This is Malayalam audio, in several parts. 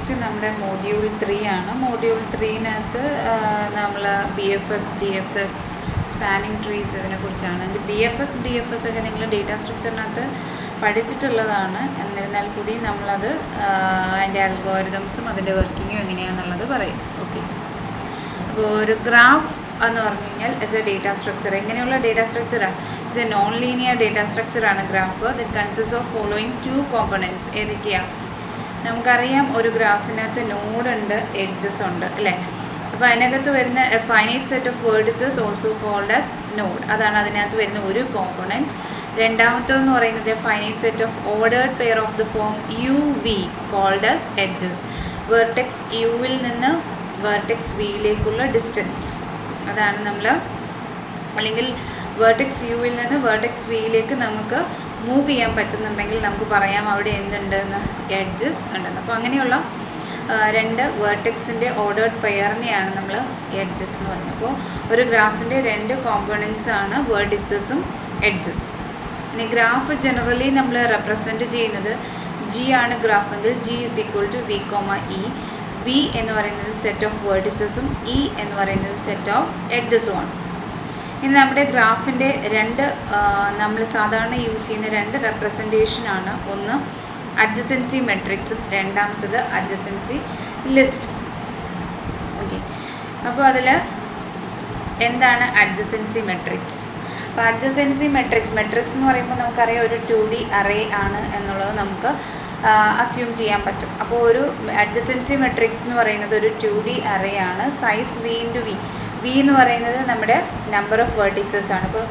നെക്സ്റ്റ് നമ്മുടെ മോഡ്യൂൾ 3 ആണ്. മോഡ്യൂൾ 3-നകത്ത് നമ്മൾ BFS, DFS, സ്പാനിങ് ട്രീസ് ഇതിനെക്കുറിച്ചാണ്. BFS, DFS ഒക്കെ നിങ്ങൾ ഡേറ്റാ സ്ട്രക്ചറിനകത്ത് പഠിച്ചിട്ടുള്ളതാണ്. എന്നിരുന്നാൽ കൂടി നമ്മളത് അതിൻ്റെ അൽഗോരിതംസും അതിൻ്റെ വർക്കിങ്ങും എങ്ങനെയാണെന്നുള്ളത് പറയും. ഓക്കെ, അപ്പോൾ ഒരു ഗ്രാഫ് എന്ന് പറഞ്ഞു കഴിഞ്ഞാൽ ഇസ് എ ഡേറ്റാ സ്ട്രക്ചർ. എങ്ങനെയുള്ള ഡേറ്റാ സ്ട്രക്ചറാണ്? It's a non linear data സ്ട്രക്ചറാണ് graph. That consist of following 2 components. ഏതൊക്കെയാണ്? നമുക്കറിയാം ഒരു ഗ്രാഫിനകത്ത് നോഡ് ഉണ്ട്, എഡ്ജസ് ഉണ്ട് അല്ലേ? അപ്പോൾ അതിനകത്ത് വരുന്ന finite set of vertices also called as node. അതാണ് അതിനകത്ത് വരുന്ന ഒരു കോമ്പണൻറ്റ്. രണ്ടാമത്തേതെന്ന് പറയുന്നത് finite set of ordered pair of the form UV called as edges. Vertex യുവിൽ നിന്ന് വെർട്ടെക്സ് വിയിലേക്കുള്ള ഡിസ്റ്റൻസ്, അതാണ് നമ്മൾ, അല്ലെങ്കിൽ വെർട്ടെക്സ് യുവിൽ നിന്ന് വെർട്ടെക്സ് വിയിലേക്ക് നമുക്ക് മൂവ് ചെയ്യാൻ പറ്റുന്നുണ്ടെങ്കിൽ നമുക്ക് പറയാം അവിടെ എന്തുണ്ടെന്ന്, എഡ്ജസ് ഉണ്ടെന്ന്. അപ്പോൾ അങ്ങനെയുള്ള രണ്ട് വേർട്ടെക്സിൻ്റെ ഓർഡേർഡ് പെയറിനെയാണ് നമ്മൾ എഡ്ജസ് എന്ന് പറയുന്നത്. അപ്പോൾ ഒരു ഗ്രാഫിൻ്റെ 2 കോമ്പണൻസ് ആണ് വേർട്ടിസസും എഡ്ജസും. ഇനി ഗ്രാഫ് ജനറലി നമ്മൾ റെപ്രസെൻറ്റ് ചെയ്യുന്നത് G ആണ് ഗ്രാഫെങ്കിൽ G is equal to V, E. V എന്ന് പറയുന്നത് സെറ്റ് ഓഫ് വേർട്ടിസസും E എന്ന് പറയുന്നത് സെറ്റ് ഓഫ് എഡ്ജസുമാണ്. ഇനി നമ്മുടെ ഗ്രാഫിൻ്റെ നമ്മൾ സാധാരണ യൂസ് ചെയ്യുന്ന 2 റെപ്രസെൻറ്റേഷനാണ്. ഒന്ന് അഡ്ജസൻസി മെട്രിക്സും രണ്ടാമത്തത് അഡ്ജസൻസി ലിസ്റ്റ്. ഓക്കെ, അപ്പോൾ അതിൽ എന്താണ് അഡ്ജസൻസി മെട്രിക്സ്? അപ്പോൾ അഡ്ജസൻസി മെട്രിക്സ് എന്ന് പറയുമ്പോൾ നമുക്കറിയാം ഒരു 2D അറേ ആണ് എന്നുള്ളത് നമുക്ക് അസ്യൂം ചെയ്യാൻ പറ്റും. അപ്പോൾ ഒരു അഡ്ജസൻസി മെട്രിക്സ് എന്ന് പറയുന്നത് ഒരു 2D അറേ ആണ്. Size V × V. V എന്ന് പറയുന്നത് നമ്മുടെ നമ്പർ ഓഫ് വേർട്ടിസസ് ആണ്. അപ്പോൾ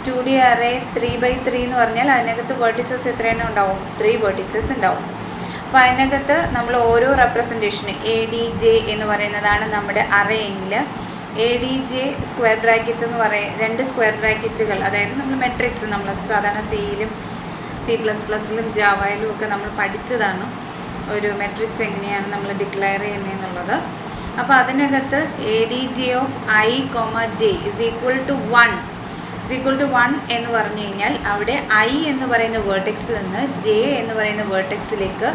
2D അറേ 3x3 എന്ന് പറഞ്ഞാൽ അതിനകത്ത് വേർട്ടിസസ് എത്രയെണ്ണം ഉണ്ടാവും? 3 വേർട്ടിസസ് ഉണ്ടാവും. അപ്പോൾ അതിനകത്ത് നമ്മൾ ഓരോ റെപ്രസെൻറ്റേഷന് ADJ എന്ന് പറയുന്നതാണ് നമ്മുടെ അറേ എങ്കിൽ ADJ സ്ക്വയർ ബ്രാക്കറ്റ് എന്ന് പറയും. 2 സ്ക്വയർ ബ്രാക്കറ്റുകൾ, അതായത് നമ്മൾ മെട്രിക്സ് നമ്മൾ സാധാരണ C++, ജാവയിലും ഒക്കെ നമ്മൾ പഠിച്ചതാണ് ഒരു മെട്രിക്സ് എങ്ങനെയാണ് നമ്മൾ ഡിക്ലെയർ ചെയ്യുന്നതെന്നുള്ളത്. അപ്പോൾ അതിനകത്ത് ADJ of I, J is equal to 1 എന്ന് പറഞ്ഞു കഴിഞ്ഞാൽ അവിടെ I എന്ന് പറയുന്ന വേർട്ടെക്സിൽ നിന്ന് J എന്ന് പറയുന്ന വേർട്ടെക്സിലേക്ക്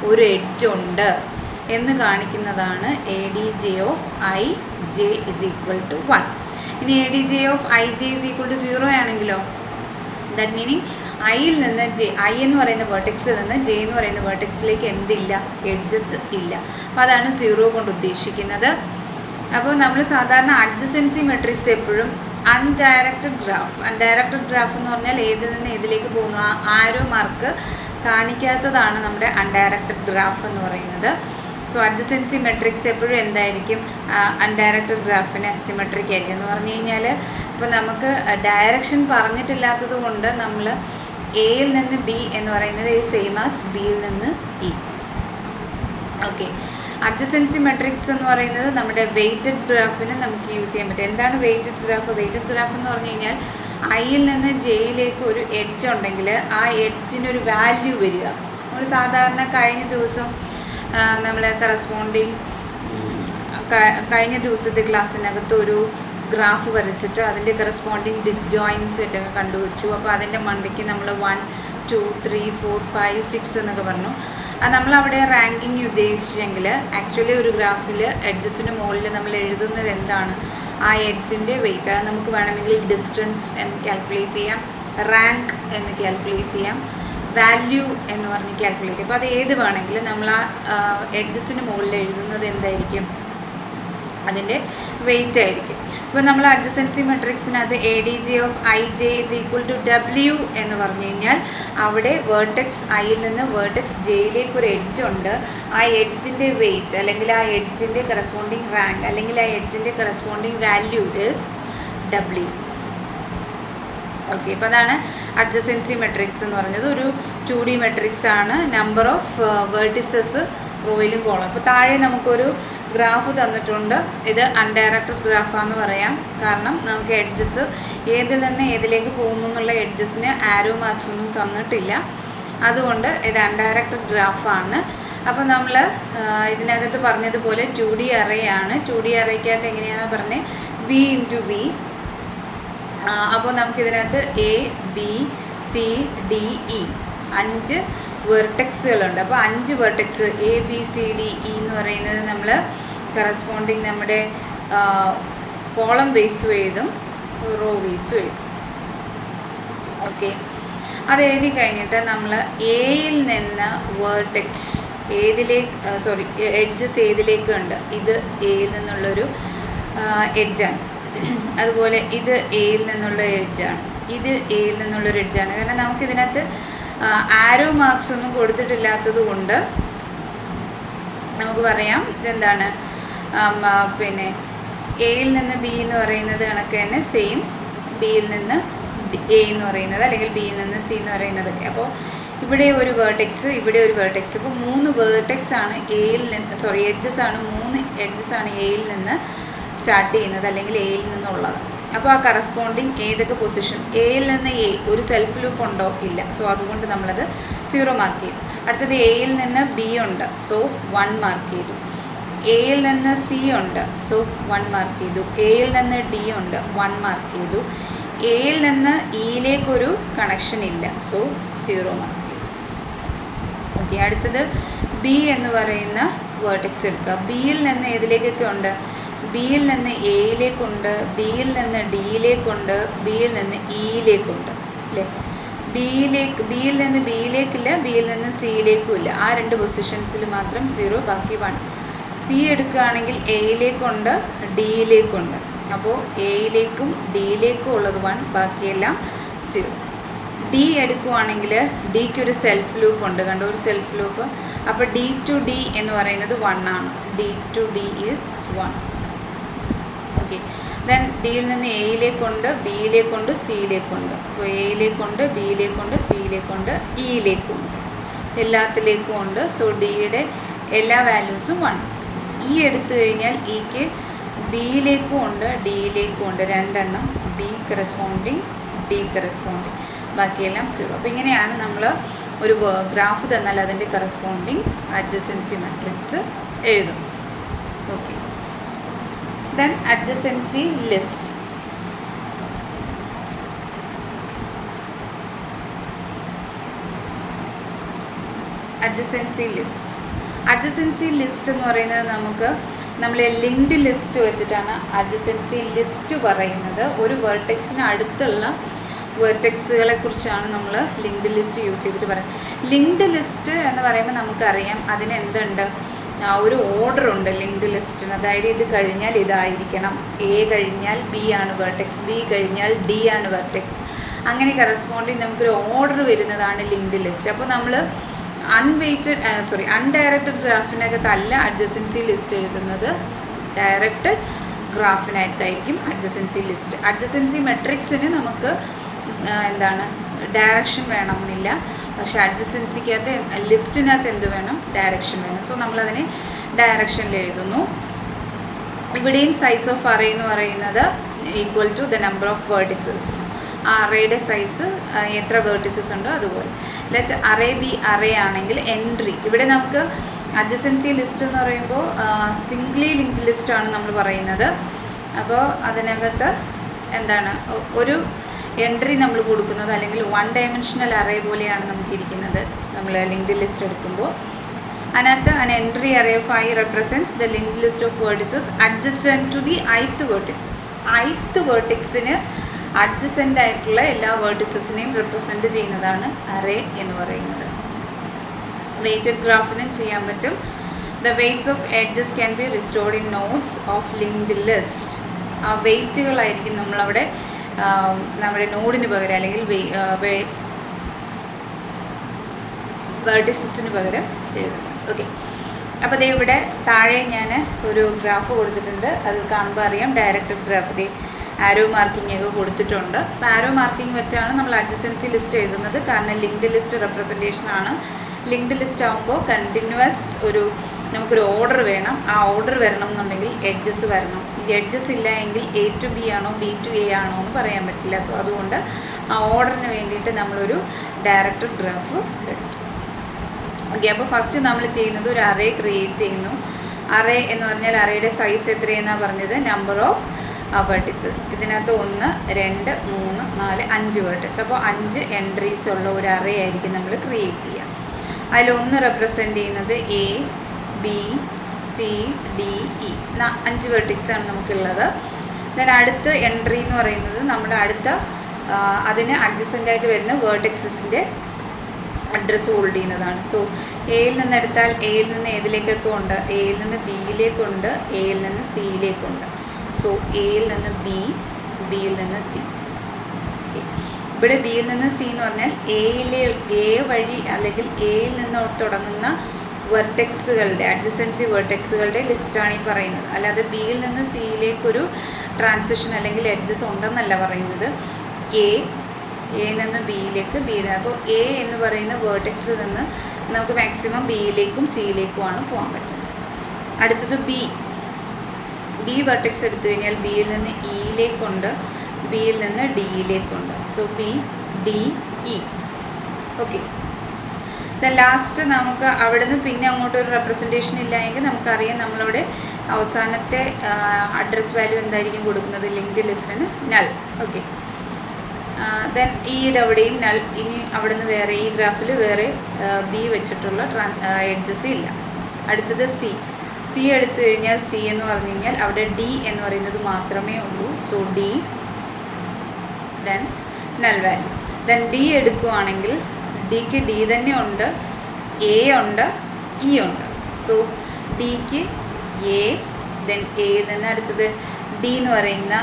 ഒരു എഡ്ജ് ഉണ്ട് എന്ന് കാണിക്കുന്നതാണ് ADJ of I, J is equal to 1. ഇനി ADJ of I, J is equal to 0 ആണെങ്കിലോ, ദാറ്റ് മീനിങ് ഐയിൽ നിന്ന് I എന്ന് പറയുന്ന വേർട്ടെക്സിൽ നിന്ന് J എന്ന് പറയുന്ന വേർട്ടെക്സിലേക്ക് എന്തില്ല? എഡ്ജസ് ഇല്ല. അപ്പോൾ അതാണ് 0 കൊണ്ട് ഉദ്ദേശിക്കുന്നത്. അപ്പോൾ നമ്മൾ സാധാരണ അഡ്ജസൻസി മെട്രിക്സ് എപ്പോഴും അൺഡയറക്റ്റഡ് ഗ്രാഫ് എന്ന് പറഞ്ഞാൽ ഏതിൽ നിന്ന് ഏതിലേക്ക് പോകുന്നു, ആരോ മാർക്ക് കാണിക്കാത്തതാണ് നമ്മുടെ അൺഡയറക്റ്റഡ് ഗ്രാഫ് എന്ന് പറയുന്നത്. സോ അഡ്ജസൻസി മെട്രിക്സ് എപ്പോഴും എന്തായിരിക്കും? അൺഡയറക്റ്റഡ് ഗ്രാഫിന് സിമെട്രിക് ആയിരിക്കും. എന്ന് പറഞ്ഞു കഴിഞ്ഞാൽ ഇപ്പോൾ നമുക്ക് ഡയറക്ഷൻ പറഞ്ഞിട്ടില്ലാത്തത് കൊണ്ട് നമ്മൾ എയിൽ നിന്ന് B എന്ന് പറയുന്നത് സെയിം ആസ് ബിയിൽ നിന്ന് E. ഓക്കെ, അഡ്ജസൻസി മെട്രിക്സ് എന്ന് പറയുന്നത് നമ്മുടെ വെയ്റ്റഡ് ഗ്രാഫിന് നമുക്ക് യൂസ് ചെയ്യാൻ പറ്റും. എന്താണ് വെയ്റ്റഡ് ഗ്രാഫ്? വെയ്റ്റഡ് ഗ്രാഫ് എന്ന് പറഞ്ഞു കഴിഞ്ഞാൽ ഐയിൽ നിന്ന് Jയിലേക്ക് ഒരു എഡ്ജ് ഉണ്ടെങ്കിൽ ആ എഡ്ജിനൊരു വാല്യൂ വരിക. നമ്മൾ സാധാരണ കഴിഞ്ഞ ദിവസം നമ്മൾ കഴിഞ്ഞ ദിവസത്തെ ക്ലാസ്സിനകത്ത് ഒരു ഗ്രാഫ് വരച്ചിട്ട് അതിൻ്റെ കറസ്പോണ്ടിങ് ഡിസ്ജോയിൻസ് ഒക്കെ കണ്ടുപിടിച്ചു. അപ്പോൾ അതിൻ്റെ മണ്ടയ്ക്ക് നമ്മൾ 1, 2, 3, 4, 5, 6 എന്നൊക്കെ പറഞ്ഞു. നമ്മളവിടെ റാങ്കിങ് ഉദ്ദേശിച്ചെങ്കിൽ ആക്ച്വലി ഒരു ഗ്രാഫിൽ എഡ്ജസിന് മുകളിൽ നമ്മൾ എഴുതുന്നത് എന്താണ്? ആ എഡ്ജിൻ്റെ വെയിറ്റ്. അത് നമുക്ക് വേണമെങ്കിൽ ഡിസ്റ്റൻസ് എന്ന് കാൽക്കുലേറ്റ് ചെയ്യാം, റാങ്ക് എന്ന് കാൽക്കുലേറ്റ് ചെയ്യാം, വാല്യൂ എന്ന് പറഞ്ഞ് കാൽക്കുലേറ്റ് ചെയ്യാം. അപ്പോൾ അത് ഏത് വേണമെങ്കിലും നമ്മൾ ആ എഡ്ജസിന് മുകളിൽ എഴുതുന്നത് എന്തായിരിക്കും? അതിൻ്റെ വെയിറ്റ് ആയിരിക്കും. ഇപ്പോൾ നമ്മൾ അഡ്ജസൻസി മെട്രിക്സിനകത്ത് ADJ of I, J is equal to W എന്ന് പറഞ്ഞു കഴിഞ്ഞാൽ അവിടെ വേർട്ടെക്സ് ഐയിൽ നിന്ന് വേർട്ടെക്സ് Jയിലേക്ക് ഒരു എഡ്ജ് ഉണ്ട്. ആ എഡ്ജിൻ്റെ വെയിറ്റ് അല്ലെങ്കിൽ ആ എഡ്ജിൻ്റെ കറസ്പോണ്ടിങ് റാങ്ക് അല്ലെങ്കിൽ ആ എഡ്ജിൻ്റെ corresponding value is W. Okay, അപ്പോൾ അതാണ് അഡ്ജസൻസി മെട്രിക്സ് എന്ന് പറഞ്ഞത്. ഒരു 2D മെട്രിക്സ് ആണ്. നമ്പർ ഓഫ് വേർട്ടിസസ് റോയിലും കോളം. അപ്പോൾ താഴെ നമുക്കൊരു ഗ്രാഫ് തന്നിട്ടുണ്ട്. ഇത് അൺഡയറക്റ്റഡ് ഗ്രാഫാന്ന് പറയാം. കാരണം നമുക്ക് എഡ്ജസ് ഏതിൽ നിന്ന് ഏതിലേക്ക് പോകുന്നു എന്നുള്ള എഡ്ജസിന് ആരോ മാർക്സ് ഒന്നും തന്നിട്ടില്ല. അതുകൊണ്ട് ഇത് അൺഡയറക്റ്റഡ് ഗ്രാഫാണ്. അപ്പോൾ നമ്മൾ ഇതിനകത്ത് പറഞ്ഞതുപോലെ 2D അറേ ആണ്. 2D അറേക്കകത്ത് എങ്ങനെയാണെന്ന് പറഞ്ഞത് V × V. അപ്പോൾ നമുക്കിതിനകത്ത് A, B, C, D, E 5 വെർട്ടെക്സുകളുണ്ട്. അപ്പോൾ 5 വെർട്ടെക്സ് ABCDE എന്ന് പറയുന്നത് നമ്മൾ കറസ്പോണ്ടിങ് നമ്മുടെ കോളം ബേസും എഴുതും, റോ ബേസും എഴുതും. ഓക്കെ, അത് എഴുതി കഴിഞ്ഞിട്ട് നമ്മൾ എയിൽ നിന്ന് വേർട്ടെക്സ് എഡ്ജസ് ഏതിലേക്ക് ഉണ്ട്, ഇത് എയിൽ നിന്നുള്ളൊരു എഡ്ജാണ്. അതുപോലെ ഇത് എയിൽ നിന്നുള്ള എഡ്ജാണ്, ഇത് എയിൽ നിന്നുള്ളൊരു എഡ്ജാണ്. കാരണം നമുക്കിതിനകത്ത് ആരോ മാർക്സ് ഒന്നും കൊടുത്തിട്ടില്ലാത്തത് കൊണ്ട് നമുക്ക് പറയാം ഇതെന്താണ്, പിന്നെ എയിൽ നിന്ന് ബി എന്ന് പറയുന്നത് കണക്ക് തന്നെ സെയിം ബിയിൽ നിന്ന് എ എന്ന് പറയുന്നത്, അല്ലെങ്കിൽ ബിയിൽ നിന്ന് സി എന്ന് പറയുന്നത്. അപ്പോൾ ഇവിടെ ഒരു വേർട്ടെക്സ്, ഇവിടെ ഒരു വേർട്ടെക്സ്. ഇപ്പോൾ 3 വേർട്ടെക്സ് ആണ് എഡ്ജസ് ആണ്, 3 എഡ്ജസ് ആണ് എയിൽ നിന്ന് സ്റ്റാർട്ട് ചെയ്യുന്നത്, അല്ലെങ്കിൽ എയിൽ നിന്നുള്ളത്. അപ്പോൾ ആ കറസ്പോണ്ടിങ് ഏതൊക്കെ പൊസിഷൻ, എയിൽ നിന്ന് എ ഒരു സെൽഫ് ലൂപ്പ് ഉണ്ടോ, ഇല്ല. സോ അതുകൊണ്ട് നമ്മളത് 0 മാർക്ക് ചെയ്തു. അടുത്തത് എയിൽ നിന്ന് ബി ഉണ്ട്, സോ 1 മാർക്ക് ചെയ്തു. എയിൽ നിന്ന് സി ഉണ്ട്, സോ 1 മാർക്ക് ചെയ്തു. എയിൽ നിന്ന് ഡി ഉണ്ട്, 1 മാർക്ക് ചെയ്തു. എയിൽ നിന്ന് ഇയിലേക്കൊരു കണക്ഷൻ ഇല്ല, സോ 0 മാർക്ക് ചെയ്തു. ഓക്കെ, അടുത്തത് ബി എന്ന് പറയുന്ന വേർട്ടെക്സ് എടുക്കുക. ബിയിൽ നിന്ന് ഏതിലേക്കൊക്കെ ഉണ്ട്, ബിയിൽ നിന്ന് എയിലേക്കുണ്ട്, ബിയിൽ നിന്ന് ഡിയിലേക്കുണ്ട്, ബിയിൽ നിന്ന് ഇയിലേക്കുണ്ട്, അല്ലേ? ബിയിൽ നിന്ന് ബിയിലേക്കില്ല, ബിയിൽ നിന്ന് സിയിലേക്കും ഇല്ല. ആ 2 പൊസിഷൻസിൽ മാത്രം 0, ബാക്കി 1. സി എടുക്കുകയാണെങ്കിൽ എയിലേക്കുണ്ട്, ഡിയിലേക്കുണ്ട്. അപ്പോൾ എയിലേക്കും ഡിയിലേക്കും ഉള്ളത് 1, ബാക്കിയെല്ലാം 0. ഡി എടുക്കുകയാണെങ്കിൽ ഡിക്ക് ഒരു സെൽഫ് ലൂപ്പ് ഉണ്ട്, കണ്ടോ, ഒരു സെൽഫ് ലൂപ്പ്. അപ്പോൾ ഡി ടു ഡി എന്ന് പറയുന്നത് 1 ആണ്. D to D is 1. Okay, then ഡിയിൽ നിന്ന് എയിലേക്കുണ്ട്, ബിയിലേക്കുണ്ട്, സിയിലേക്കുണ്ട്. അപ്പോൾ എയിലേക്കുണ്ട്, ബിയിലേക്കുണ്ട്, സിയിലേക്കുണ്ട്, ഇയിലേക്കുണ്ട്, എല്ലാത്തിലേക്കും ഉണ്ട്. സോ ഡിയുടെ എല്ലാ വാല്യൂസും 1. ഇ എടുത്തു കഴിഞ്ഞാൽ ഇക്ക് ബിയിലേക്കും ഉണ്ട്, ഡിയിലേക്കും ഉണ്ട്, 2 എണ്ണം. ബി കറസ്പോണ്ടിങ്, ഡി കറസ്പോണ്ടിങ്, ബാക്കിയെല്ലാം 0. അപ്പോൾ ഇങ്ങനെയാണ് നമ്മൾ ഒരു ഗ്രാഫ് തന്നാൽ അതിൻ്റെ കറസ്പോണ്ടിങ് അഡ്ജസൻസി മാട്രിക്സ് എഴുതും. Okay, then adjacency list. Adjacency list എന്ന് പറയുന്നത് നമ്മൾ ലിങ്ക്ഡ് ലിസ്റ്റ് വെച്ചിട്ടാണ് അഡ്ജസൻസി ലിസ്റ്റ് പറയുന്നത്. ഒരു വെർട്ടെക്സിന് അടുത്തുള്ള വെർട്ടെക്സുകളെ കുറിച്ചാണ് നമ്മൾ ലിങ്ക്ഡ് ലിസ്റ്റ് യൂസ് ചെയ്തിട്ട് പറയുന്നത്. ലിങ്ക്ഡ് ലിസ്റ്റ് എന്ന് പറയുമ്പോൾ നമുക്കറിയാം അതിന് എന്തുണ്ട്, ഒരു ഓർഡർ ഉണ്ട് ലിങ്ക്ഡ് ലിസ്റ്റിന്. അതായത് ഇത് കഴിഞ്ഞാൽ ഇതായിരിക്കണം, എ കഴിഞ്ഞാൽ ബി ആണ് വെർട്ടെക്സ്, ബി കഴിഞ്ഞാൽ ഡി ആണ് വെർട്ടെക്സ്. അങ്ങനെ കറസ്പോണ്ടിങ് നമുക്കൊരു ഓർഡർ വരുന്നതാണ് ലിങ്ക്ഡ് ലിസ്റ്റ്. അപ്പോൾ നമ്മൾ അൺഡയറക്റ്റഡ് ഗ്രാഫിനകത്തല്ല അഡ്ജസൻസി ലിസ്റ്റ് എഴുതുന്നത്, ഡയറക്റ്റഡ് ഗ്രാഫിനകത്തായിരിക്കും അഡ്ജസൻസി ലിസ്റ്റ്. അഡ്ജസൻസി മെട്രിക്സിന് നമുക്ക് ഡയറക്ഷൻ വേണമെന്നില്ല, പക്ഷേ അഡ്ജസൻസിക്കകത്ത് ലിസ്റ്റിനകത്ത് എന്ത് വേണം, ഡയറക്ഷൻ വേണം. സോ നമ്മളതിനെ ഡയറക്ഷനിൽ എഴുതുന്നു. ഇവിടെയും സൈസ് ഓഫ് അറേ എന്ന് പറയുന്നത് equal to the number of vertices. ആ അറേയുടെ സൈസ് എത്ര വേർട്ടിസസ് ഉണ്ടോ അതുപോലെ. ലെറ്റ് അറേ ബി അറേ ആണെങ്കിൽ എൻട്രി, ഇവിടെ നമുക്ക് അഡ്ജസൻസി ലിസ്റ്റ് എന്ന് പറയുമ്പോൾ സിംഗ്ലി ലിങ്ക്ഡ് ലിസ്റ്റാണ് നമ്മൾ പറയുന്നത്. അപ്പോൾ അതിനകത്ത് ഒരു എൻട്രി നമ്മൾ കൊടുക്കുന്നത്, അല്ലെങ്കിൽ 1 ഡയമെൻഷണൽ അറേ പോലെയാണ് നമുക്കിരിക്കുന്നത് നമ്മൾ ലിങ്ക്ഡ് ലിസ്റ്റ് എടുക്കുമ്പോൾ. അതിനകത്ത് an entry array of I represents the linked list of vertices adjacent to the ith vertices. ith vertexന് അഡ്ജസൻ്റ് ആയിട്ടുള്ള എല്ലാ വേർട്ടിസസിനെയും റെപ്രസെൻറ്റ് ചെയ്യുന്നതാണ് അറേ എന്ന് പറയുന്നത്. വെയ്റ്റഡ് ഗ്രാഫിനും ചെയ്യാൻ പറ്റും. The weights of edges can be restored in nodes of linked list. ആ വെയ്റ്റുകളായിരിക്കും നമ്മളവിടെ നമ്മുടെ നോഡിന് പകരം, അല്ലെങ്കിൽ വെർട്ടിസസിന് പകരം എഴുതുന്നത്. ഓക്കെ, അപ്പോൾ ദേ ഇവിടെ താഴെ ഞാൻ ഒരു ഗ്രാഫ് കൊടുത്തിട്ടുണ്ട്. അത് കാണുമ്പോൾ അറിയാം, ഡയറക്റ്റഡ് ഗ്രാഫ്. ആരോ മാർക്കിംഗ് ഒക്കെ കൊടുത്തിട്ടുണ്ട്. അപ്പോൾ ആരോ മാർക്കിംഗ് വെച്ചാണ് നമ്മൾ അഡ്ജസൻസി ലിസ്റ്റ് എഴുതുന്നത്, കാരണം ലിങ്ക്ഡ് ലിസ്റ്റ് റെപ്രസെൻറ്റേഷൻ ആണ്. ലിങ്ക്ഡ് ലിസ്റ്റ് ആകുമ്പോൾ കണ്ടിന്യൂസ് നമുക്കൊരു ഓർഡർ വേണം. ആ ഓർഡർ വരണം എന്നുണ്ടെങ്കിൽ എഡ്ജസ് വരണം. ഈ എഡ്ജസ് ഇല്ല എങ്കിൽ എ ടു ബി ആണോ ബി ടു എ ആണോ എന്ന് പറയാൻ പറ്റില്ല. സോ അതുകൊണ്ട് ആ ഓർഡറിന് വേണ്ടിയിട്ട് നമ്മളൊരു ഡയറക്റ്റഡ് ഗ്രാഫ് എടുത്തു. ഓക്കെ, അപ്പോൾ ഫസ്റ്റ് നമ്മൾ ചെയ്യുന്നത് ഒരു അറേ ക്രിയേറ്റ് ചെയ്യുന്നു. അറേ എന്ന് പറഞ്ഞാൽ അറേയുടെ സൈസ് എത്രയെന്നാണ് പറഞ്ഞത്, നമ്പർ ഓഫ് വെർട്ടിസസ്. ഇതിനകത്ത് 1, 2, 3, 4, 5 വെർട്ടിസ്. അപ്പോൾ 5 എൻട്രീസ് ഉള്ള ഒരു അറേ ആയിരിക്കും നമ്മൾ ക്രിയേറ്റ് ചെയ്യുക. അതിലൊന്ന് റെപ്രസെൻ്റ് ചെയ്യുന്നത് A, B, C, D, E 5 വെർട്ടിക്സാണ് നമുക്കുള്ളത്. ദെൻ അടുത്ത എൻട്രി എന്ന് പറയുന്നത് നമ്മുടെ അടുത്ത അതിന് അഡ്ജസൻ്റായിട്ട് വരുന്ന വേർട്ടെക്സസിൻ്റെ അഡ്രസ്സ് ഹോൾഡ് ചെയ്യുന്നതാണ്. സോ എയിൽ നിന്ന് എടുത്താൽ എയിൽ നിന്ന് ഏതിലേക്കൊക്കെ ഉണ്ട്? എയിൽ നിന്ന് ബിയിലേക്കുണ്ട്, എയിൽ നിന്ന് സിയിലേക്കുണ്ട്. സോ എയിൽ നിന്ന് ബി, ബിയിൽ നിന്ന് സി. ഇവിടെ ബിയിൽ നിന്ന് സി എന്ന് പറഞ്ഞാൽ എ വഴി അല്ലെങ്കിൽ എയിൽ നിന്ന് തുടങ്ങുന്ന വെർട്ടെക്സുകളുടെ അഡ്ജസൻസി വെർട്ടെക്സുകളുടെ ലിസ്റ്റാണ് ഈ പറയുന്നത്. അല്ലാതെ ബിയിൽ നിന്ന് സിയിലേക്കൊരു ട്രാൻസിഷൻ അല്ലെങ്കിൽ എഡ്ജസ് ഉണ്ടെന്നല്ല പറയുന്നത്. എയിൽ നിന്ന് ബിയിലേക്ക്, ബിയിൽ നിന്ന്. അപ്പോൾ എ എന്ന് പറയുന്ന വേർട്ടെക്സിൽ നിന്ന് നമുക്ക് മാക്സിമം ബിയിലേക്കും സിയിലേക്കുമാണ് പോകാൻ പറ്റുന്നത്. അടുത്തത് ബി വെർട്ടെക്സ് എടുത്തു കഴിഞ്ഞാൽ ബിയിൽ നിന്ന് ഇയിലേക്കുണ്ട്, ബിയിൽ നിന്ന് ഡിയിലേക്കുണ്ട്. So B, D, E. Okay. Last നമുക്ക് അവിടെ നിന്ന് പിന്നെ അങ്ങോട്ട് ഒരു റെപ്രസെൻറ്റേഷൻ ഇല്ല എങ്കിൽ നമുക്കറിയാം നമ്മളവിടെ അവസാനത്തെ അഡ്രസ് വാല്യൂ എന്തായിരിക്കും കൊടുക്കുന്നത്? ലിങ്ക്ഡ് ലിസ്റ്റിന് നൾ. ഓക്കെ. ദെൻ ഈയുടെ അവിടെയും നൾ. ഇനി അവിടെ നിന്ന് വേറെ ഈ ഗ്രാഫിൽ വേറെ ബി വെച്ചിട്ടുള്ള എഡ്ജസ് ഇല്ല. അടുത്തത് സി എടുത്തു കഴിഞ്ഞാൽ സി എന്ന് പറഞ്ഞു കഴിഞ്ഞാൽ അവിടെ ഡി എന്ന് പറയുന്നത് മാത്രമേ ഉള്ളൂ. So D, then null value. Then D എടുക്കുകയാണെങ്കിൽ ഡിക്ക് ഡി തന്നെ ഉണ്ട്, എ ഉണ്ട്, ഇ ഉണ്ട്. സോ ഡിക്ക് എ, ദെൻ എയിൽ നിന്ന് അടുത്തത് ഡി എന്ന് പറയുന്ന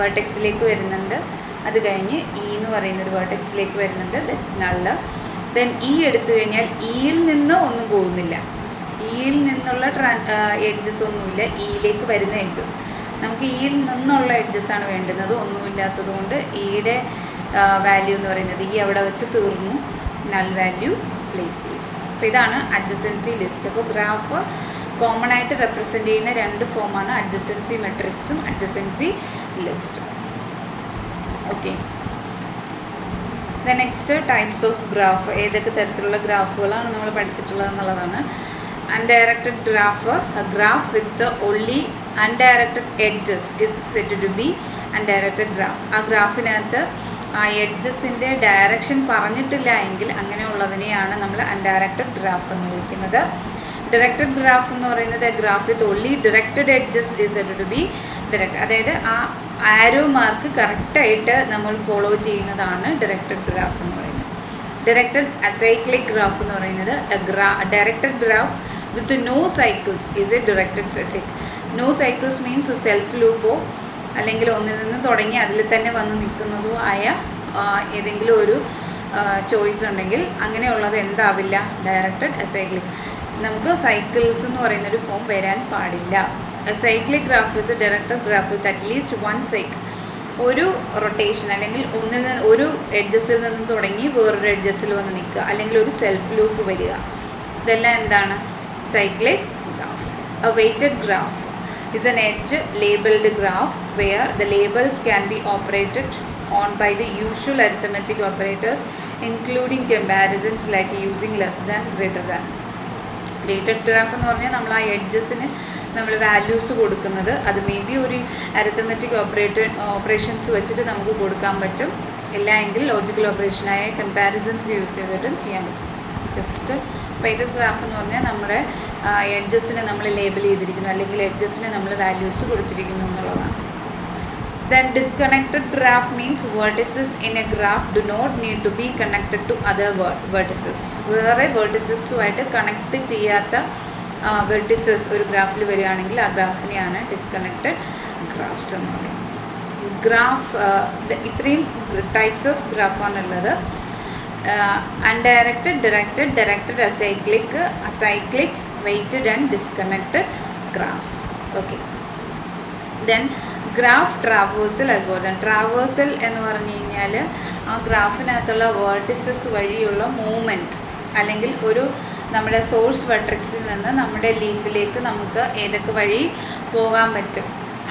വെർട്ടെക്സിലേക്ക് വരുന്നുണ്ട്. അത് കഴിഞ്ഞ് ഇ എന്ന് പറയുന്ന ഒരു വെർട്ടെക്സിലേക്ക് വരുന്നുണ്ട്. That is നള്ള്. ദെൻ ഇ എടുത്തു കഴിഞ്ഞാൽ ഇയിൽ നിന്ന് ഒന്നും പോകുന്നില്ല. ഇയിൽ നിന്നുള്ള എഡ്ജസ് ഒന്നുമില്ല. ഇയിലേക്ക് വരുന്ന എഡ്ജസ് നമുക്ക് ഇയിൽ നിന്നുള്ള എഡ്ജസ്സാണ് വേണ്ടുന്നത്. ഒന്നുമില്ലാത്തത് കൊണ്ട് ഇയുടെ വാല്യൂ എന്ന് പറയുന്നത് ഈ അവിടെ വെച്ച് തീർന്നു. നൾ വാല്യൂ പ്ലേസ് ചെയ്തു. അപ്പോൾ ഇതാണ് അഡ്ജസൻസി ലിസ്റ്റ്. അപ്പോൾ ഗ്രാഫ് കോമൺ ആയിട്ട് റെപ്രസെൻ്റ് ചെയ്യുന്ന 2 ഫോമാണ് അഡ്ജസൻസി മെട്രിക്സും അഡ്ജസൻസി ലിസ്റ്റും. Okay. Next types of graph. ഏതൊക്കെ തരത്തിലുള്ള ഗ്രാഫുകളാണ് നമ്മൾ പഠിച്ചിട്ടുള്ളത് എന്നുള്ളതാണ്. Undirected graph, graph with only undirected edges is set to be undirected graph. ആ ഗ്രാഫിനകത്ത് ആ എഡ്ജസിൻ്റെ ഡയറക്ഷൻ പറഞ്ഞിട്ടില്ല എങ്കിൽ അങ്ങനെയുള്ളതിനെയാണ് നമ്മൾ അൺഡയറക്റ്റഡ് ഗ്രാഫ് എന്ന് വിളിക്കുന്നത്. ഡയറക്റ്റഡ് ഗ്രാഫ് എന്ന് പറയുന്നത് graph with only directed edges is set to be direct. അതായത് ആ ആരോ മാർക്ക് കറക്റ്റായിട്ട് നമ്മൾ ഫോളോ ചെയ്യുന്നതാണ് ഡയറക്റ്റഡ് ഗ്രാഫ് എന്ന് പറയുന്നത്. ഡയറക്റ്റഡ് അസൈക്ലിക് ഗ്രാഫ് എന്ന് പറയുന്നത് directed graph with no cycles is a directed acyclic. No cycles means self ലൂപ്പോ അല്ലെങ്കിൽ ഒന്നിൽ നിന്ന് തുടങ്ങി അതിൽ തന്നെ വന്ന് നിൽക്കുന്നതോ ആയ ഏതെങ്കിലും ഒരു ചോയ്സ് ഉണ്ടെങ്കിൽ അങ്ങനെയുള്ളത് എന്താവില്ല? Directed acyclic. നമുക്ക് സൈക്കിൾസ് എന്ന് പറയുന്നൊരു ഫോം വരാൻ പാടില്ല. Cyclic graph is a directed graph with at least 1 cycle. ഒരു റൊട്ടേഷൻ അല്ലെങ്കിൽ ഒരു എഡ്ജസിൽ നിന്ന് തുടങ്ങി വേറൊരു എഡ്ജസിൽ വന്ന് നിൽക്കുക, അല്ലെങ്കിൽ ഒരു സെൽഫ് ലൂപ്പ് വരിക. ഇതെല്ലാം എന്താണ്? Cyclic graph. A weighted graph is an edge labeled graph where the labels can be operated on by the usual arithmetic operators including comparisons like using less than, greater than. Weighted graph എന്ന് പറഞ്ഞാൽ നമ്മൾ ആ എഡ്ജസിന് നമ്മൾ വാല്യൂസ് കൊടുക്കുന്നത് അത് മേ ബി ഒരു അരിത്തമെറ്റിക് ഓപ്പറേഷൻസ് വെച്ചിട്ട് നമുക്ക് കൊടുക്കാൻ പറ്റും. ഇല്ല എങ്കിൽ ലോജിക്കൽ ഓപ്പറേഷനായ കമ്പാരിസൺസ് യൂസ് ചെയ്തിട്ടും ചെയ്യാൻ പറ്റും. ജസ്റ്റ് വെയ്റ്റഡ് ഗ്രാഫ് എന്ന് പറഞ്ഞാൽ നമ്മുടെ എഡ്ജസിനെ നമ്മൾ ലേബൽ ചെയ്തിരിക്കുന്നു, അല്ലെങ്കിൽ എഡ്ജസിന് നമ്മൾ വാല്യൂസ് കൊടുത്തിരിക്കുന്നു എന്നുള്ളതാണ്. Then disconnected graph means vertices in a graph do not need to be connected to other vertices. വേറെ വെർട്ടിസസുമായിട്ട് കണക്ട് ചെയ്യാത്ത വെർട്ടിസസ് ഒരു ഗ്രാഫിൽ വരികയാണെങ്കിൽ ആ ഗ്രാഫിനെയാണ് ഡിസ്കണക്റ്റഡ് ഗ്രാഫ്സ് എന്ന് പറയുന്നത്. ഗ്രാഫ് ഇത്രയും ടൈപ്സ് ഓഫ് ഗ്രാഫാണുള്ളത്. Undirected, directed, directed acyclic, acyclic, weighted and disconnected graphs. Okay. Then graph traversal algorithm. Traversal എന്ന് പറഞ്ഞു കഴിഞ്ഞാൽ ആ ഗ്രാഫിനകത്തുള്ള വേർട്ടിസസ് വഴിയുള്ള മൂവ്മെൻറ്റ്, അല്ലെങ്കിൽ ഒരു നമ്മുടെ സോഴ്സ് വെർട്ടെക്സിൽ നിന്ന് നമ്മുടെ ലീഫിലേക്ക് നമുക്ക് ഏതൊക്കെ വഴി പോകാൻ പറ്റും,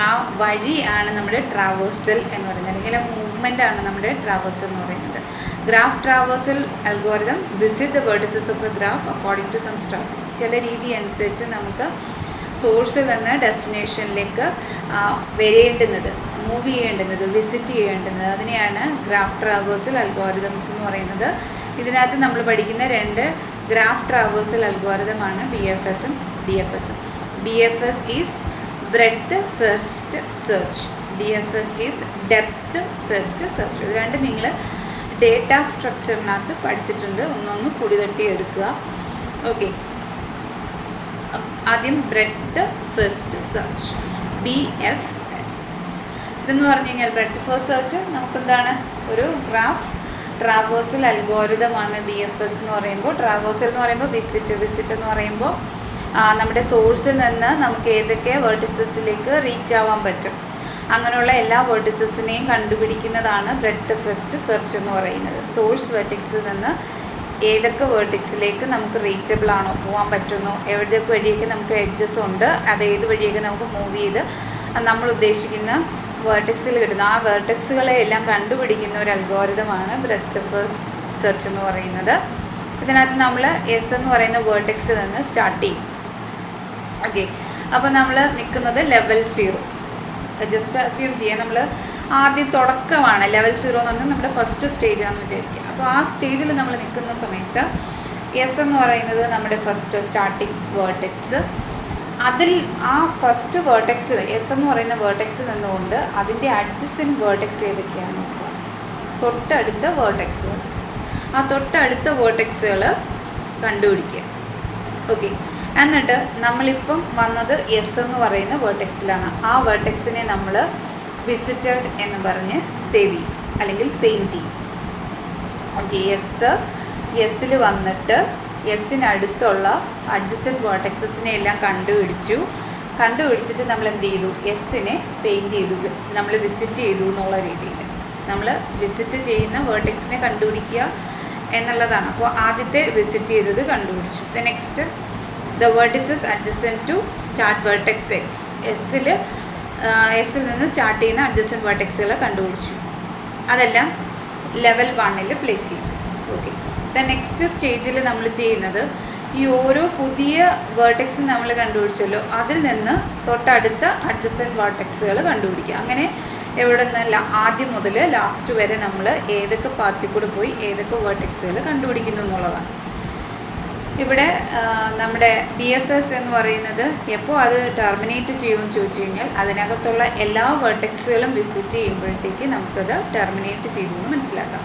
ആ വഴിയാണ് നമ്മുടെ ട്രാവേഴ്സൽ എന്ന് പറയുന്നത്, അല്ലെങ്കിൽ ആ മൂവ്മെൻ്റ് ആണ് നമ്മുടെ ട്രാവേഴ്സൽ എന്ന് പറയുന്നത്. Graph traversal algorithm visit the vertices of a graph according to some strategy. ചില രീതി അനുസരിച്ച് നമുക്ക് സോഴ്സിൽ നിന്ന് ഡെസ്റ്റിനേഷനിലേക്ക് വരേണ്ടുന്നത്, മൂവ് ചെയ്യേണ്ടുന്നത്, വിസിറ്റ് ചെയ്യേണ്ടുന്നത്, അതിനെയാണ് ഗ്രാഫ് ട്രാവേഴ്സൽ അൽഗോരിതംസ് എന്ന് പറയുന്നത്. ഇതിനകത്ത് നമ്മൾ പഠിക്കുന്ന 2 ഗ്രാഫ് ട്രാവേഴ്സൽ അൽഗോരിതമാണ് BFSഉം DFSഉം. BFS is breadth first search, DFS is depth first search. ഇത് രണ്ടും നിങ്ങൾ ഡേറ്റ സ്ട്രക്ചറിനകത്ത് പഠിച്ചിട്ടുണ്ട്, ഒന്നൊന്ന് പൊടിതട്ടി എടുക്കുക. ഓക്കെ, ആദ്യം ബ്രെഡ്ത്ത് ഫസ്റ്റ് സെർച്ച് BFS. ഇതെന്ന് പറഞ്ഞു കഴിഞ്ഞാൽ ബ്രെഡ്ത്ത് ഫസ്റ്റ് സെർച്ച് നമുക്കെന്താണ്, ഒരു ഗ്രാഫ് ട്രാവേഴ്സൽ അൽഗോരിതമാണ് BFS എന്ന് പറയുമ്പോൾ. ട്രാവേഴ്സൽ എന്ന് പറയുമ്പോൾ വിസിറ്റ് എന്ന് പറയുമ്പോൾ നമ്മുടെ സോഴ്സിൽ നിന്ന് നമുക്ക് ഏതൊക്കെ വെർട്ടിസസിലേക്ക് റീച്ച് ആവാൻ പറ്റും, അങ്ങനെയുള്ള എല്ലാ വെർട്ടിസസിനെയും കണ്ടുപിടിക്കുന്നതാണ് ബ്രെഡ്ത്ത് ഫസ്റ്റ് സെർച്ച് എന്ന് പറയുന്നത്. സോഴ്സ് വെർട്ടിക്സിൽ നിന്ന് ഏതൊക്കെ വെർട്ടിക്സിലേക്ക് നമുക്ക് റീച്ചബിൾ ആണോ, പോകാൻ പറ്റുന്നോ, എവിടെയൊക്കെ വഴിയൊക്കെ നമുക്ക് എഡ്ജസ് ഉണ്ട്, അത് ഏത് വഴിയൊക്കെ നമുക്ക് മൂവ് ചെയ്ത് നമ്മൾ ഉദ്ദേശിക്കുന്ന വെർട്ടിക്സിൽ കിട്ടുന്ന ആ വെർട്ടിക്സുകളെ എല്ലാം കണ്ടുപിടിക്കുന്ന ഒരു അൽഗോരിതമാണ് ബ്രെഡ്ത്ത് ഫസ്റ്റ് സെർച്ച് എന്ന് പറയുന്നത്. ഇതിനകത്ത് നമ്മൾ എസ് എന്ന് പറയുന്ന വെർട്ടിക്സിൽ നിന്ന് സ്റ്റാർട്ട് ചെയ്യും. ഓക്കെ, അപ്പോൾ നമ്മൾ നിൽക്കുന്നത് ലെവൽ 0. ജസ്റ്റ് അസ്യൂം ചെയ്യാം, നമ്മൾ ആദ്യം തുടക്കമാണ് ലെവൽ 0 എന്ന് പറഞ്ഞാൽ നമ്മുടെ ഫസ്റ്റ് സ്റ്റേജാണെന്ന് വിചാരിക്കുക. അപ്പോൾ ആ സ്റ്റേജിൽ നമ്മൾ നിൽക്കുന്ന സമയത്ത് എസ് എന്ന് പറയുന്നത് നമ്മുടെ ഫസ്റ്റ് സ്റ്റാർട്ടിങ് വേർട്ടെക്സ്. അതിൽ ആ ഫസ്റ്റ് വേർട്ടെക്സ് എസ് എന്ന് പറയുന്ന വേർട്ടെക്സിൽ നിന്നുകൊണ്ട് അതിൻ്റെ അഡ്ജസൻറ്റ് വേർട്ടെക്സ് ഏതൊക്കെയാണ് നോക്കുക, തൊട്ടടുത്ത വേർട്ടെക്സുകൾ. ആ തൊട്ടടുത്ത വേർട്ടെക്സുകൾ കണ്ടുപിടിക്കുക. ഓക്കെ, എന്നിട്ട് നമ്മളിപ്പം വന്നത് എസ് എന്ന് പറയുന്ന വേർട്ടെക്സിലാണ്. ആ വേർട്ടെക്സിനെ നമ്മൾ വിസിറ്റഡ് എന്ന് പറഞ്ഞ് സേവ് ചെയ്യും അല്ലെങ്കിൽ പെയിൻറ്റ് ചെയ്യും. ഓക്കെ, എസ്സിൽ വന്നിട്ട് എസ്സിനടുത്തുള്ള അഡ്ജസൻറ്റ് വേർട്ടെക്സസിനെ എല്ലാം കണ്ടുപിടിച്ചിട്ട് നമ്മൾ എന്ത് ചെയ്തു, എസ്സിനെ പെയിൻറ്റ് ചെയ്തു, നമ്മൾ വിസിറ്റ് ചെയ്തു എന്നുള്ള രീതിയിൽ നമ്മൾ വിസിറ്റ് ചെയ്യുന്ന വേർട്ടെക്സിനെ കണ്ടുപിടിക്കുക എന്നുള്ളതാണ്. അപ്പോൾ ആദ്യത്തെ വിസിറ്റ് ചെയ്തത് കണ്ടുപിടിച്ചു. The next the vertices adjacent to start vertex X. എസ്സിൽ നിന്ന് സ്റ്റാർട്ട് ചെയ്യുന്ന അഡ്ജസൻറ്റ് വേർട്ടെക്സുകൾ കണ്ടുപിടിച്ചു. അതെല്ലാം ലെവൽ 1 പ്ലേസ് ചെയ്തു. ഓക്കെ, ദ നെക്സ്റ്റ് സ്റ്റേജിൽ നമ്മൾ ചെയ്യുന്നത് ഈ ഓരോ പുതിയ വേർട്ടെക്സ് നമ്മൾ കണ്ടുപിടിച്ചല്ലോ, അതിൽ നിന്ന് തൊട്ടടുത്ത അഡ്ജസൻറ്റ് വേർട്ടെക്സുകൾ കണ്ടുപിടിക്കുക. അങ്ങനെ എവിടെ നിന്ന് ആദ്യം മുതൽ ലാസ്റ്റ് വരെ നമ്മൾ ഏതൊക്കെ പാത്തിൽ കൂടെ പോയി ഏതൊക്കെ വേർട്ടെക്സുകൾ കണ്ടുപിടിക്കുന്നു എന്നുള്ളതാണ്. ഇവിടെ നമ്മുടെ BFS എന്ന് പറയുന്നത് എപ്പോൾ അത് ടെർമിനേറ്റ് ചെയ്യുമെന്ന് ചോദിച്ചു കഴിഞ്ഞാൽ അതിനകത്തുള്ള എല്ലാ വെർട്ടെക്സുകളും വിസിറ്റ് ചെയ്യുമ്പോഴത്തേക്ക് നമുക്കത് ടെർമിനേറ്റ് ചെയ്തു എന്ന് മനസ്സിലാക്കാം.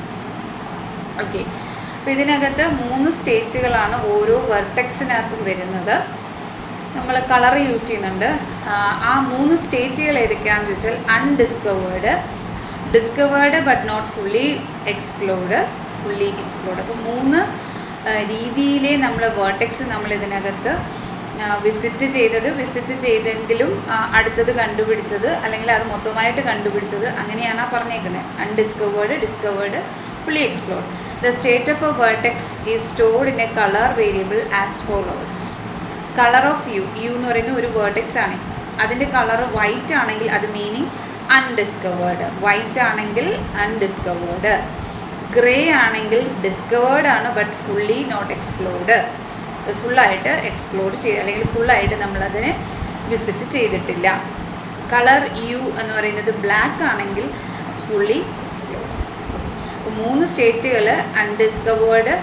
ഓക്കെ, അപ്പോൾ ഇതിനകത്ത് 3 സ്റ്റേറ്റുകളാണ് ഓരോ വെർട്ടെക്സിനകത്തും വരുന്നത്. നമ്മൾ കളർ യൂസ് ചെയ്യുന്നുണ്ട്. ആ 3 സ്റ്റേറ്റുകൾ ഏതൊക്കെയാണെന്ന് ചോദിച്ചാൽ undiscovered, discovered but not fully explored, fully explored. അപ്പോൾ 3 രീതിയിലെ നമ്മൾ വേർട്ടെക്സ് നമ്മൾ ഇതിനകത്ത് വിസിറ്റ് ചെയ്തെങ്കിലും അടുത്തത് കണ്ടുപിടിച്ചത് അല്ലെങ്കിൽ അത് മൊത്തമായിട്ട് കണ്ടുപിടിച്ചത്, അങ്ങനെയാണ് പറഞ്ഞേക്കുന്നത്. Undiscovered, discovered, fully explored. The state of a vertex is stored in a colour variable as follows. Colour of U എന്ന് പറയുന്ന ഒരു വേർട്ടെക്സ് ആണ്. അതിൻ്റെ കളർ വൈറ്റ് ആണെങ്കിൽ അത് മീനിങ് അൺഡിസ്കവേർഡ്, വൈറ്റ് ആണെങ്കിൽ അൺഡിസ്കവേർഡ്, ഗ്രേ ആണെങ്കിൽ ഡിസ്കവേർഡ് ആണ് ബട്ട് ഫുള്ളി നോട്ട് എക്സ്പ്ലോർഡ്. ഫുള്ളായിട്ട് എക്സ്പ്ലോർ ചെയ്ത് അല്ലെങ്കിൽ ഫുള്ളായിട്ട് നമ്മളതിനെ വിസിറ്റ് ചെയ്തിട്ടില്ല. കളർ യു എന്ന് പറയുന്നത് ബ്ലാക്ക് ആണെങ്കിൽ ഫുള്ളി എക്സ്പ്ലോർഡ്. അപ്പോൾ 3 സ്റ്റേറ്റുകൾ undiscovered,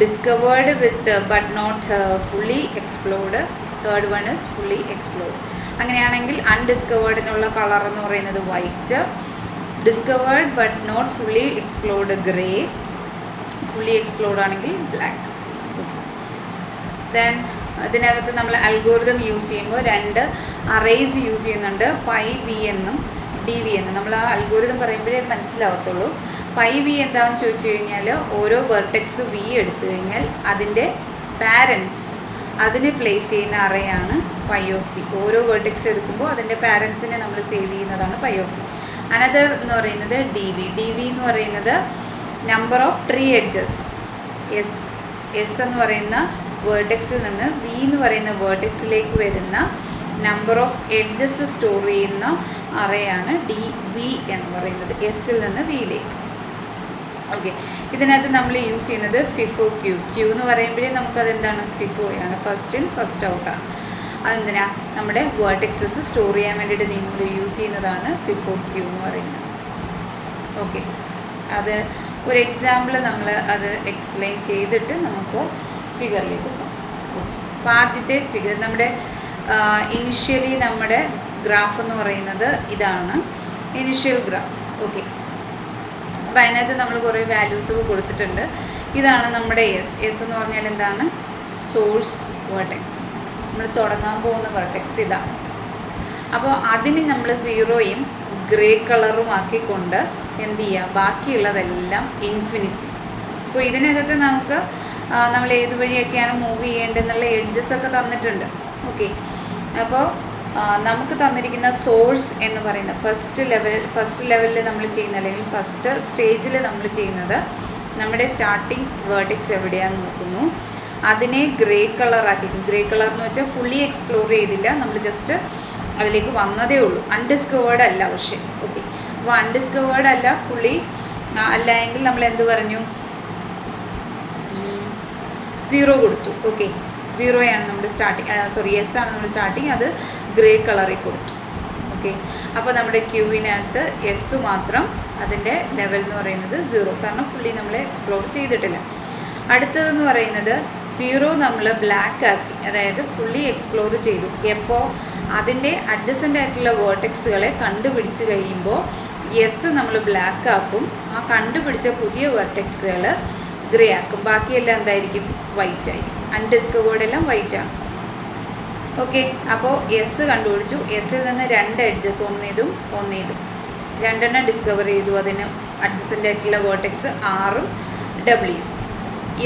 discovered with but not fully explored, third one is fully explored. അങ്ങനെയാണെങ്കിൽ അൺഡിസ്കവേർഡിനുള്ള കളർ എന്ന് പറയുന്നത് white, discovered but not fully explored grey, fully explored ആണെങ്കിൽ ബ്ലാക്ക്. ദെൻ ഇതിനകത്ത് നമ്മൾ അൽഗോരിതം യൂസ് ചെയ്യുമ്പോൾ 2 അറേസ് യൂസ് ചെയ്യുന്നുണ്ട്, പൈ വി എന്നും ഡി വി എന്നും. നമ്മൾ ആ അൽഗോരിതം പറയുമ്പോഴേ അത് മനസ്സിലാവത്തുള്ളൂ. പൈ വി എന്താണെന്ന് ചോദിച്ചു കഴിഞ്ഞാൽ ഓരോ വെർട്ടെക്സ് വി എടുത്തു കഴിഞ്ഞാൽ അതിൻ്റെ പാരൻറ്റ് അതിനെ പ്ലേസ് ചെയ്യുന്ന അറേയാണ് പൈ ഓഫ് വി. ഓരോ വെർട്ടെക്സ് എടുക്കുമ്പോൾ അതിൻ്റെ പാരൻസിനെ നമ്മൾ സേവ് ചെയ്യുന്നതാണ് പൈ ഓഫ് വി. അനദർ എന്ന് പറയുന്നത് ഡി വി എന്ന് പറയുന്നത് number of tree edges. S എന്ന് പറയുന്ന വേർട്ടെക്സിൽ നിന്ന് വി എന്ന് പറയുന്ന വേർട്ടെക്സിലേക്ക് വരുന്ന നമ്പർ ഓഫ് എഡ്ജസ് സ്റ്റോർ ചെയ്യുന്ന അറേയാണ് ഡി വി എന്ന് പറയുന്നത്, എസ്സിൽ നിന്ന് വിയിലേക്ക്. ഓക്കെ, ഇതിനകത്ത് നമ്മൾ യൂസ് ചെയ്യുന്നത് ഫിഫോ ക്യൂ എന്ന് പറയുമ്പോഴേ നമുക്കതെന്താണ് ഫിഫോയാണ്, ഫസ്റ്റ് ഇൻ ഫസ്റ്റ് ഔട്ടാണ്. അതെന്തിനാ നമ്മുടെ വേർട്ടെക്സസ് സ്റ്റോർ ചെയ്യാൻ വേണ്ടിയിട്ട് നിങ്ങൾ യൂസ് ചെയ്യുന്നതാണ് ഫിഫോ ക്യൂ എന്ന് പറയുന്നത്. ഓക്കെ, അത് ഒരു എക്സാമ്പിൾ നമ്മൾ അത് എക്സ്പ്ലെയിൻ ചെയ്തിട്ട് നമുക്ക് ഫിഗറിലേക്ക് പോകാം. അപ്പോൾ ആദ്യത്തെ ഫിഗർ നമ്മുടെ ഇനിഷ്യലി നമ്മുടെ ഗ്രാഫ് എന്ന് പറയുന്നത് ഇതാണ് ഇനിഷ്യൽ ഗ്രാഫ്. ഓക്കെ, അപ്പോൾ അതിനകത്ത് നമ്മൾ കുറേ വാല്യൂസ് കൊടുത്തിട്ടുണ്ട്. ഇതാണ് നമ്മുടെ എസ് എന്ന് പറഞ്ഞാൽ എന്താണ്? Source vertex. നമ്മൾ തുടങ്ങാൻ പോകുന്ന വെർട്ടെക്സ് ഇതാണ്. അപ്പോൾ അതിന് നമ്മൾ 0യും ഗ്രേ കളറും ആക്കിക്കൊണ്ട് എന്ത് ചെയ്യുക? ബാക്കിയുള്ളതെല്ലാം ഇൻഫിനിറ്റി. അപ്പോൾ ഇതിനകത്ത് നമുക്ക് നമ്മൾ ഏത് വഴിയൊക്കെയാണ് മൂവ് ചെയ്യേണ്ടതെന്നുള്ള എഡ്ജസ് ഒക്കെ തന്നിട്ടുണ്ട്. ഓക്കെ, അപ്പോൾ നമുക്ക് തന്നിരിക്കുന്ന സോഴ്സ് എന്ന് പറയുന്ന ഫസ്റ്റ് ലെവലിൽ നമ്മൾ ചെയ്യുന്ന, അല്ലെങ്കിൽ ഫസ്റ്റ് സ്റ്റേജിൽ നമ്മൾ ചെയ്യുന്നത് നമ്മുടെ സ്റ്റാർട്ടിങ് വേർട്ടെക്സ് എവിടെയാണെന്ന് നോക്കുന്നു. അതിനെ ഗ്രേ കളറാക്കിക്കും. ഗ്രേ കളർ എന്ന് വെച്ചാൽ ഫുള്ളി എക്സ്പ്ലോർ ചെയ്തില്ല, നമ്മൾ ജസ്റ്റ് അതിലേക്ക് വന്നതേ ഉള്ളൂ. അൺഡിസ്കവേർഡ് അല്ല പക്ഷേ. ഓക്കെ, അപ്പോൾ അൺഡിസ്കവേർഡ് അല്ല, ഫുള്ളി അല്ല എങ്കിൽ നമ്മൾ എന്ത് പറഞ്ഞു? 0 കൊടുത്തു. ഓക്കെ, 0യാണ് നമ്മുടെ സ്റ്റാർട്ടിങ്, എസ് ആണ് നമ്മുടെ സ്റ്റാർട്ടിങ്, അത് ഗ്രേ കളറിൽ കൊടുത്തു. ഓക്കെ, അപ്പോൾ നമ്മുടെ ക്യൂവിനകത്ത് എസ് മാത്രം, അതിൻ്റെ ലെവൽ എന്ന് പറയുന്നത് 0, കാരണം ഫുള്ളി നമ്മൾ എക്സ്പ്ലോർ ചെയ്തിട്ടില്ല. അടുത്തതെന്ന് പറയുന്നത് 0 നമ്മൾ ബ്ലാക്ക് ആക്കി, അതായത് ഫുള്ളി എക്സ്പ്ലോർ ചെയ്തു. എപ്പോൾ? അതിൻ്റെ അഡ്ജസൻ്റ് ആയിട്ടുള്ള വേർട്ടെക്സുകളെ കണ്ടുപിടിച്ച് കഴിയുമ്പോൾ എസ് നമ്മൾ ബ്ലാക്ക് ആക്കും, ആ കണ്ടുപിടിച്ച പുതിയ വേർട്ടെക്സുകൾ ഗ്രേ ആക്കും, ബാക്കിയെല്ലാം എന്തായിരിക്കും? വൈറ്റ് ആയിരിക്കും. അൺഡിസ്കവേർഡ് എല്ലാം വൈറ്റ് ആണ്. ഓക്കെ, അപ്പോൾ എസ് കണ്ടുപിടിച്ചു. എസ്സിൽ നിന്ന് 2 എഡ്ജസ്, ഒന്നിതും രണ്ടെണ്ണം ഡിസ്കവർ ചെയ്തു. അതിന് അഡ്ജസൻ്റ് ആയിട്ടുള്ള വേർട്ടെക്സ് ആറും ഡബ്ല്യു.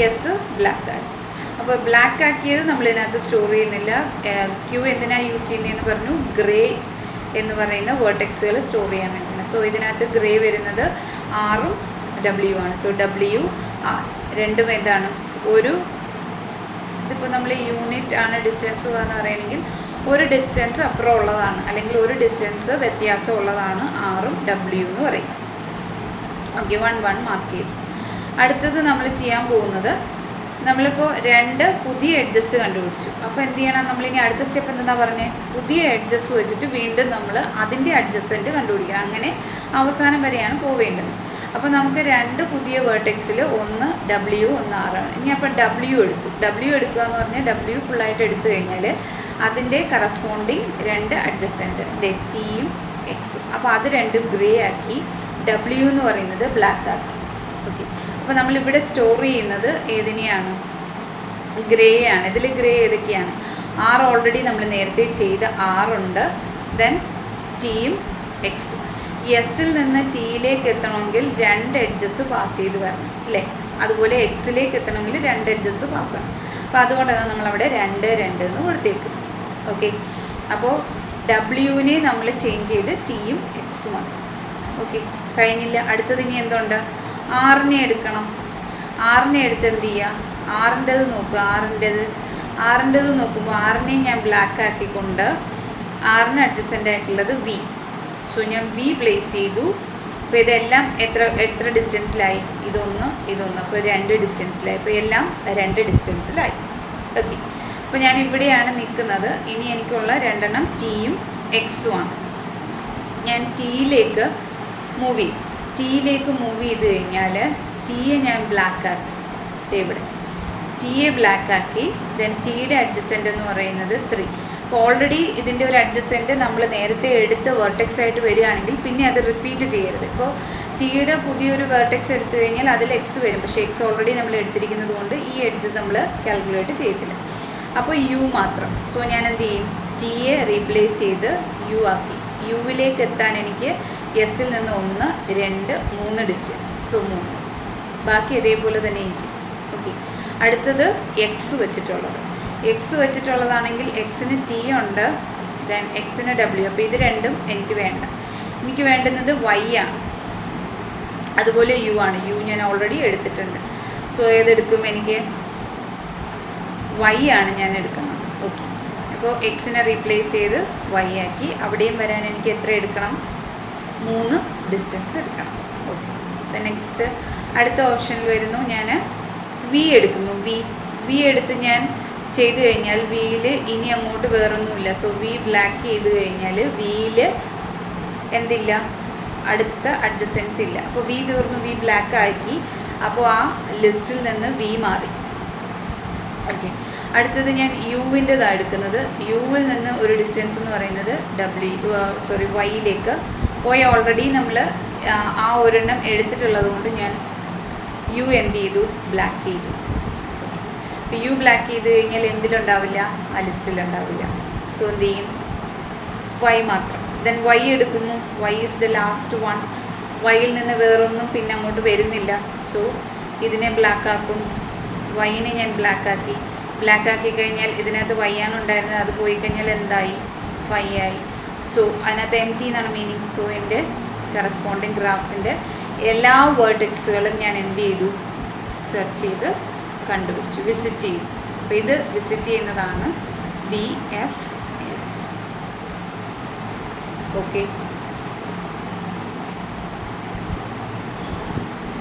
എസ് ബ്ലാക്ക് ആക്കി. അപ്പോൾ ബ്ലാക്ക് ആക്കിയത് നമ്മളിതിനകത്ത് സ്റ്റോർ ചെയ്യുന്നില്ല. ക്യൂ എന്തിനാണ് യൂസ് ചെയ്യുന്നതെന്ന് പറഞ്ഞു? ഗ്രേ എന്ന് പറയുന്ന വേർട്ടെക്സുകൾ സ്റ്റോർ ചെയ്യാൻ വേണ്ടിയാണ്. സോ ഇതിനകത്ത് ഗ്രേ വരുന്നത് ആറും ഡബ്ല്യു ആണ്. സോ ഡബ്ല്യു ആർ രണ്ടും എന്താണ്? ഇതിപ്പോൾ നമ്മൾ യൂണിറ്റ് ആണ് ഡിസ്റ്റൻസ് എന്ന് പറയുകയാണെങ്കിൽ ഒരു ഡിസ്റ്റൻസ് അപ്പുറം ഉള്ളതാണ്, അല്ലെങ്കിൽ ഒരു ഡിസ്റ്റൻസ് വ്യത്യാസം ഉള്ളതാണ് ആറും ഡബ്ല്യു എന്ന് പറയും. ഓക്കെ, 1 മാർക്ക് ചെയ്തു. അടുത്തത് നമ്മൾ ചെയ്യാൻ പോകുന്നത്, നമ്മളിപ്പോൾ 2 പുതിയ എഡ്ജസ് കണ്ടുപിടിച്ചു. അപ്പോൾ എന്ത് ചെയ്യണം? നമ്മളിനി അടുത്ത സ്റ്റെപ്പ് എന്താ പറഞ്ഞത്? പുതിയ എഡ്ജസ് വെച്ചിട്ട് വീണ്ടും നമ്മൾ അതിൻ്റെ അഡ്ജസ്റ്റൻറ്റ് കണ്ടുപിടിക്കണം. അങ്ങനെ അവസാനം വരെയാണ് പോവേണ്ടത്. അപ്പോൾ നമുക്ക് 2 പുതിയ വേർട്ടെക്സിൽ ഒന്ന് ഡബ്ല്യു, ഒന്ന് ആറാണ്. ഇനി അപ്പോൾ ഡബ്ല്യു എടുക്കുക എന്ന് പറഞ്ഞാൽ ഡബ്ല്യു ഫുള്ളായിട്ട് എടുത്തു കഴിഞ്ഞാൽ അതിൻ്റെ കറസ്പോണ്ടിങ് 2 അഡ്ജസ്റ്റൻറ്റ് ടിയും എക്സും. അപ്പോൾ അത് രണ്ടും ഗ്രേ ആക്കി, ഡബ്ല്യു എന്ന് പറയുന്നത് ബ്ലാക്ക് ആക്കി. ഓക്കെ, അപ്പോൾ നമ്മളിവിടെ സ്റ്റോർ ചെയ്യുന്നത് ഏതിനെയാണ്? ഗ്രേ ആണ്. ഇതിൽ ഗ്രേ ഏതൊക്കെയാണ്? ആറ് ഓൾറെഡി നമ്മൾ നേരത്തെ ചെയ്ത ആറുണ്ട്, ദെൻ ടിയും എക്സും. എസ്സിൽ നിന്ന് ടിയിലേക്ക് എത്തണമെങ്കിൽ 2 എഡ്ജസ് പാസ് ചെയ്ത് വരണം, അല്ലേ? അതുപോലെ എക്സിലേക്ക് എത്തണമെങ്കിൽ 2 എഡ്ജസ് പാസ്സാണ്. അപ്പോൾ അതുകൊണ്ടാണ് നമ്മളവിടെ 2 എന്ന് കൊടുത്തേക്കുന്നത്. ഓക്കെ, അപ്പോൾ ഡബ്ല്യുവിനെ നമ്മൾ ചേഞ്ച് ചെയ്ത് ടിയും എക്സും ആക്കി. ഓക്കെ, കഴിഞ്ഞില്ല. അടുത്തത് ഇനി എന്തുണ്ട്? ആറിനെ എടുക്കണം. ആറിനെ എടുത്ത് എന്ത് ചെയ്യുക? ആറിൻ്റെത് നോക്കുക. ആറിൻ്റെത് നോക്കുമ്പോൾ ആറിനെ ഞാൻ ബ്ലാക്ക് ആക്കിക്കൊണ്ട് ആറിന് അഡ്ജസ്റ്റൻ്റ് ആയിട്ടുള്ളത് വി. സോ ഞാൻ വി പ്ലേസ് ചെയ്തു. അപ്പോൾ ഇതെല്ലാം എത്ര ഡിസ്റ്റൻസിലായി? ഇതൊന്ന്. അപ്പോൾ 2 ഡിസ്റ്റൻസിലായി. അപ്പോൾ എല്ലാം 2 ഡിസ്റ്റൻസിലായി. ഓക്കെ, അപ്പോൾ ഞാൻ ഇവിടെയാണ് നിൽക്കുന്നത്. ഇനി എനിക്കുള്ള 2 എണ്ണം ടിയും എക്സും ആണ്. ഞാൻ ടിയിലേക്ക് മൂവ് ചെയ്ത് കഴിഞ്ഞാൽ ടിയെ ഞാൻ ബ്ലാക്ക് ആക്കി. ഇവിടെ ടിയെ ബ്ലാക്ക് ആക്കി. ദെൻ ടിയുടെ അഡ്ജസ്റ്റൻ്റ് എന്ന് പറയുന്നത് 3. അപ്പോൾ ഓൾറെഡി ഇതിൻ്റെ ഒരു അഡ്ജസ്റ്റൻ്റ് നമ്മൾ നേരത്തെ എടുത്ത് വേർട്ടെക്സ് ആയിട്ട് വരികയാണെങ്കിൽ പിന്നെ അത് റിപ്പീറ്റ് ചെയ്യരുത്. ഇപ്പോൾ ടിയുടെ പുതിയൊരു വേർട്ടെക്സ് എടുത്തു കഴിഞ്ഞാൽ അതിൽ എക്സ് വരും, പക്ഷേ എക്സ് ഓൾറെഡി നമ്മൾ എടുത്തിരിക്കുന്നത് കൊണ്ട് ഈ എഡ്ജ് നമ്മൾ കാൽക്കുലേറ്റ് ചെയ്യത്തില്ല. അപ്പോൾ യു മാത്രം. സോ ഞാൻ എന്ത് ചെയ്യും? ടിയെ റീപ്ലേസ് ചെയ്ത് യു ആക്കി. യുവിലേക്ക് എത്താൻ എനിക്ക് എസ്സിൽ നിന്ന് 1, 2, 3 ഡിസ്റ്റൻസ്. സോ 3. ബാക്കി ഇതേപോലെ തന്നെ ഇരിക്കും. ഓക്കെ, അടുത്തത് എക്സ് വെച്ചിട്ടുള്ളതാണെങ്കിൽ എക്സിന് ടി ഉണ്ട്, ദെൻ എക്സിന് ഡബ്ല്യു. അപ്പോൾ ഇത് രണ്ടും എനിക്ക് വേണ്ട. എനിക്ക് വേണ്ടുന്നത് വൈ ആണ്, അതുപോലെ യു ആണ്. യു ഞാൻ ഓൾറെഡി എടുത്തിട്ടുണ്ട്. സോ ഏതെടുക്കും? എനിക്ക് വൈ ആണ് ഞാൻ എടുക്കുന്നത്. ഓക്കെ, അപ്പോൾ എക്സിനെ റീപ്ലേസ് ചെയ്ത് വൈ ആക്കി. അവിടെയും വരാൻ എനിക്ക് എത്ര എടുക്കണം? 3 ഡിസ്റ്റൻസ് എടുക്കണം. ഓക്കെ, നെക്സ്റ്റ് അടുത്ത ഓപ്ഷനിൽ വരുന്നു. ഞാൻ വി എടുക്കുന്നു. വി എടുത്ത് ഞാൻ ചെയ്ത് കഴിഞ്ഞാൽ വിയിൽ ഇനി അങ്ങോട്ട് വേറൊന്നുമില്ല. സോ വി ബ്ലാക്ക് ചെയ്ത് കഴിഞ്ഞാൽ വിയിൽ എന്തില്ല? അടുത്ത അഡ്ജസ്റ്റൻസ് ഇല്ല. അപ്പോൾ വി തീർന്നു, വി ബ്ലാക്ക് ആക്കി. അപ്പോൾ ആ ലിസ്റ്റിൽ നിന്ന് വി മാറി. ഓക്കെ. അടുത്തത് ഞാൻ യുവിൻ്റെതാണ് എടുക്കുന്നത്. യുവിൽ നിന്ന് ഒരു ഡിസ്റ്റൻസ് എന്ന് പറയുന്നത് വൈയിലേക്ക് പോയി ഓൾറെഡി നമ്മൾ ആ ഒരെണ്ണം എടുത്തിട്ടുള്ളത് കൊണ്ട് ഞാൻ യു എന്ത് ചെയ്തു, ബ്ലാക്ക് ചെയ്തു. അപ്പോൾ യു ബ്ലാക്ക് ചെയ്ത് കഴിഞ്ഞാൽ എന്തിലുണ്ടാവില്ല, ആ ലിസ്റ്റിലുണ്ടാവില്ല. സോ എന്ത് ചെയ്യും, വൈ മാത്രം. ദെൻ വൈ എടുക്കുന്നു. Y is the last one. വൈയിൽ നിന്ന് വേറൊന്നും പിന്നെ അങ്ങോട്ട് വരുന്നില്ല. സോ ഇതിനെ ബ്ലാക്ക് ആക്കും. വൈനെ ഞാൻ ബ്ലാക്ക് ആക്കി. ബ്ലാക്ക് ആക്കി കഴിഞ്ഞാൽ ഇതിനകത്ത് വൈ ആണ് ഉണ്ടായിരുന്നത്, അത് പോയി കഴിഞ്ഞാൽ എന്തായി, 5 ആയി. സോ അതിനകത്ത് എം ടി എന്നാണ് മീനിങ്. സോ എൻ്റെ കറസ്പോണ്ടിങ് ഗ്രാഫിൻ്റെ എല്ലാ വേർട്ടെക്സുകളും ഞാൻ എന്ത് ചെയ്തു, സെർച്ച് ചെയ്ത് കണ്ടുപിടിച്ചു, വിസിറ്റ് ചെയ്തു. അപ്പോൾ ഇത് വിസിറ്റ് ചെയ്യുന്നതാണ് BFS. ഓക്കെ.